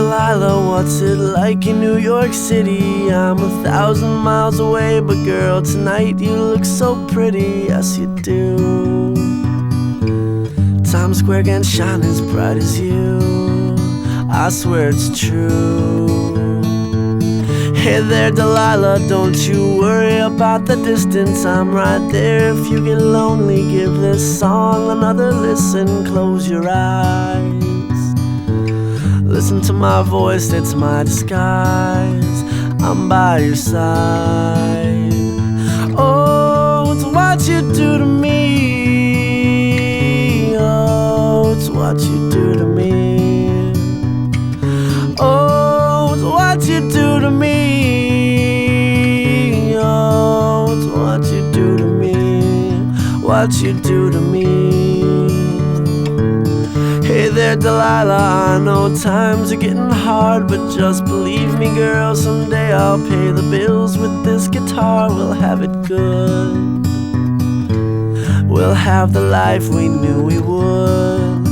Delilah, what's it like in New York City? I'm 1,000 miles away, but girl, tonight you look so pretty, yes you do. Times Square can't shine as bright as you, I swear it's true. Hey there Delilah, don't you worry about the distance, I'm right there. If you get lonely, give this song another listen. Close your eyes, listen to my voice, it's my disguise, I'm by your side. Oh, it's what you do to me, oh, it's what you do to me. Oh, it's what you do to me, oh, it's what you do to me, what you do to me. Hey there Delilah, I know times are getting hard, but just believe me girl, someday I'll pay the bills with this guitar. We'll have it good, we'll have the life we knew we would.